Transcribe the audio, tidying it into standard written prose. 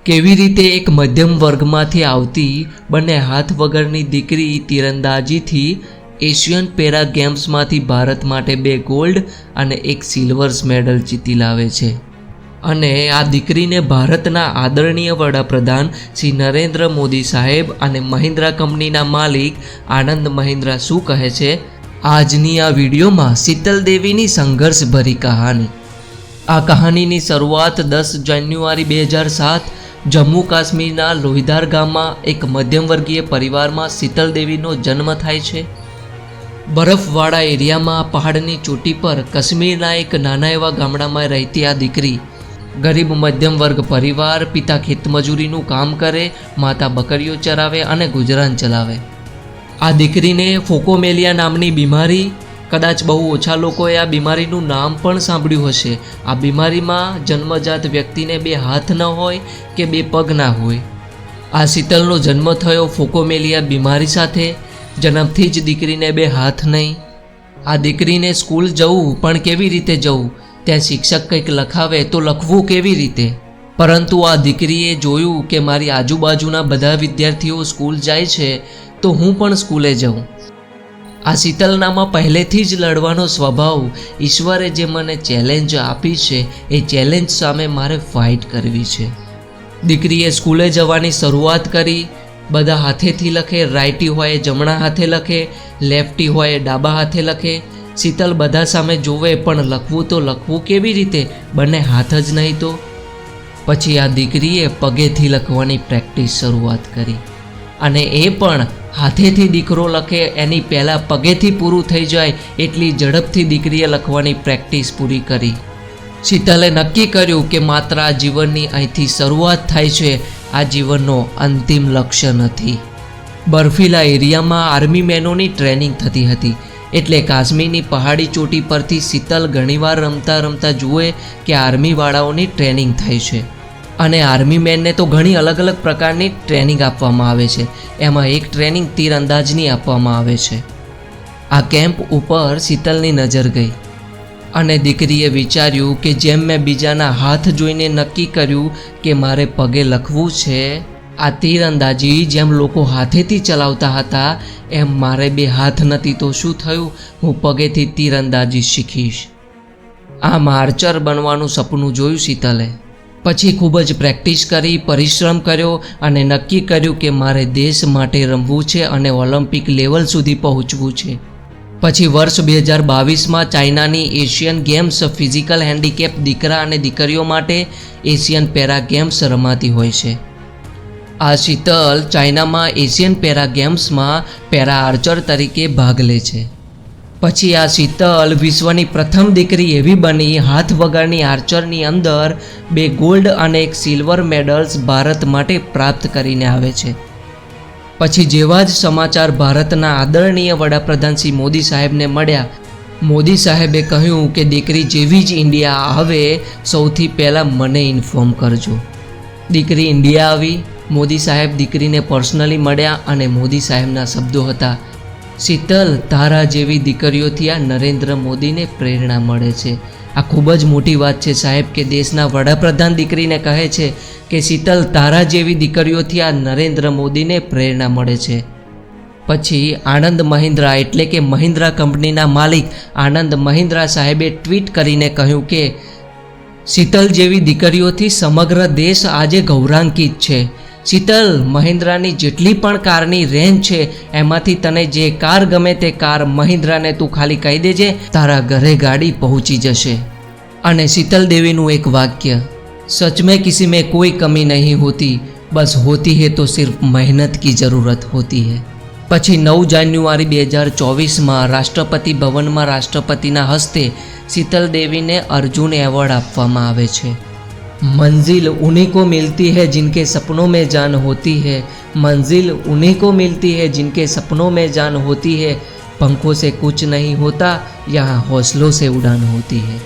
કેવી રીતે એક મધ્યમ વર્ગમાંથી આવતી બંને હાથ વગરની દીકરી તીરંદાજીથી એશિયન પેરા ગેમ્સમાંથી ભારત માટે 2 ગોલ્ડ અને 1 સિલ્વર મેડલ જીતી લાવે છે। અને આ દીકરીને ભારતના આદરણીય વડાપ્રધાન શ્રી નરેન્દ્ર મોદી સાહેબ અને મહિન્દ્રા કંપનીના માલિક આનંદ મહિન્દ્રા શું કહે છે, આજની આ વિડીયોમાં શીતલ દેવીની સંઘર્ષભરી કહાની। આ કહાનીની શરૂઆત 10 જાન્યુઆરી 2007 જમ્મુ કાશ્મીરના લોહીધાર ગામમાં એક મધ્યમવર્ગીય પરિવારમાં શીતલ દેવીનો જન્મ થાય છે। બરફવાળા એરિયામાં પહાડની ચોટી પર કાશ્મીરના એક નાના એવા ગામડામાં રહેતી આ દીકરી ગરીબ મધ્યમ વર્ગ પરિવાર, પિતા ખેતમજૂરીનું કામ કરે, માતા બકરીઓ ચરાવે અને ગુજરાન ચલાવે। આ દીકરીને ફોકોમેલિયા નામની બીમારી, કદાચ બહુ ઓછા લોકોએ આ બીમારીનું નામ પણ સાંભળ્યું હશે। આ બીમારીમાં જન્મજાત વ્યક્તિને 2 હાથ ન હોય કે 2 પગ ના હોય। આ શીતલનો જન્મ થયો ફોકોમેલિયા બીમારી સાથે। જન્મથી જ દીકરીને 2 હાથ નહીં। આ દીકરીને સ્કૂલ જવું પણ કેવી રીતે જવું, ત્યાં શિક્ષક કંઈક લખાવે તો લખવું કેવી રીતે। પરંતુ આ દીકરીએ જોયું કે મારી આજુબાજુના બધા વિદ્યાર્થીઓ સ્કૂલ જાય છે તો હું પણ સ્કૂલે જાઉં। આ શીતલનામાં પહેલેથી જ લડવાનો સ્વભાવ, ઈશ્વરે જે મને ચેલેન્જ આપી છે એ ચેલેન્જ સામે મારે ફાઇટ કરવી છે। દીકરીએ સ્કૂલે જવાની શરૂઆત કરી। બધા હાથેથી લખે, રાઇટી હોય જમણા હાથે લખે, લેફ્ટી હોય ડાબા હાથે લખે। શીતલ બધા સામે જોવે પણ લખવું તો લખવું કેવી રીતે, બંને હાથ જ નહીં તો। પછી આ દીકરીએ પગેથી લખવાની પ્રેક્ટિસ શરૂઆત કરી અને એ પણ હાથેથી દીકરો લખે એની પહેલાં પગેથી પૂરું થઈ જાય એટલી ઝડપથી દીકરીએ લખવાની પ્રેક્ટિસ પૂરી કરી। શીતલે નક્કી કર્યું કે માત્ર આ જીવનની અહીંથી શરૂઆત થાય છે, આ જીવનનો અંતિમ લક્ષ્ય નથી। બર્ફીલા એરિયામાં આર્મી મેનોની ટ્રેનિંગ થતી હતી, એટલે કાશ્મીરની પહાડી ચોટી પરથી શીતલ ઘણીવાર રમતા રમતા જુએ કે આર્મીવાળાઓની ટ્રેનિંગ થાય છે। અને આર્મી મેનને તો ઘણી અલગ અલગ પ્રકારની ટ્રેનિંગ આપવામાં આવે છે, એમાં એક ટ્રેનિંગ તીરંદાજની આપવામાં આવે છે। આ કેમ્પ ઉપર શીતલની નજર ગઈ અને દીકરીએ વિચાર્યું કે જેમ મેં બીજાના હાથ જોઈને નક્કી કર્યું કે મારે પગે લખવું છે, આ તીરંદાજી જેમ લોકો હાથેથી ચલાવતા હતા એમ મારે 2 હાથ નથી તો શું થયું, હું પગેથી તીરંદાજી શીખીશ। આમ આર્ચર બનવાનું સપનું જોયું શીતલે। પછી ખૂબ જ પ્રેક્ટિસ કરી, પરિશ્રમ કર્યો અને નક્કી કર્યું કે મારે દેશ માટે રમવું છે અને ઓલિમ્પિક લેવલ સુધી પહોંચવું છે। પછી વર્ષ 2022માં ચાઇનાની એશિયન ગેમ્સ ફિઝિકલ હેન્ડીકેપ દીકરા અને દીકરીઓ માટે એશિયન પેરા ગેમ્સ રમાતી હોય છે। આ શીતલ ચાઇનામાં એશિયન પેરા ગેમ્સમાં પેરા આર્ચર તરીકે ભાગ લે છે। પછી આ શીતલ વિશ્વની પ્રથમ દીકરી એવી બની હાથ વગરની આર્ચરની અંદર 2 ગોલ્ડ અને 1 સિલ્વર મેડલ્સ ભારત માટે પ્રાપ્ત કરીને આવે છે। પછી જેવા જ સમાચાર ભારતના આદરણીય વડાપ્રધાન શ્રી મોદી સાહેબને મળ્યા, મોદી સાહેબે કહ્યું કે દીકરી જેવી જ ઇન્ડિયા આવે સૌથી પહેલાં મને ઇન્ફોર્મ કરજો। દીકરી ઇન્ડિયા આવી, મોદી સાહેબ દીકરીને પર્સનલી મળ્યા અને મોદી સાહેબના શબ્દો હતા, શીતલ તારા જેવી દીકરીઓથી આ નરેન્દ્ર મોદીને પ્રેરણા મળે છે। આ ખૂબ જ મોટી વાત છે સાહેબ કે દેશના વડાપ્રધાન દીકરીને કહે છે કે શીતલ તારા જેવી દીકરીઓથી આ નરેન્દ્ર મોદીને પ્રેરણા મળે છે। પછી આનંદ મહિન્દ્રા એટલે કે મહિન્દ્રા કંપનીના માલિક આનંદ મહિન્દ્રા સાહેબે ટ્વીટ કરીને કહ્યું કે શીતલ જેવી દીકરીઓથી સમગ્ર દેશ આજે ગૌરવાન્વિત છે। શીતલ, મહિન્દ્રાની જેટલી પણ કારની રેન્જ છે એમાંથી તને જે કાર ગમે તે કાર મહિન્દ્રાને તું ખાલી કહી દેજે, તારા ઘરે ગાડી પહોંચી જશે। અને શીતલ દેવીનું એક વાક્ય, सच में किसी में कोई कमी नहीं होती, बस होती है तो सिर्फ मेहनत की ज़रूरत होती है। પછી 9 જાન્યુઆરી 2024માં રાષ્ટ્રપતિ ભવનમાં રાષ્ટ્રપતિના હસ્તે શીતલ દેવીને અર્જુન એવોર્ડ આપવામાં આવે છે। मंजिल उन्हीं को मिलती है जिनके सपनों में जान होती है, मंजिल उन्हीं को मिलती है जिनके सपनों में जान होती है, पंखों से कुछ नहीं होता यहाँ हौसलों से उड़ान होती है।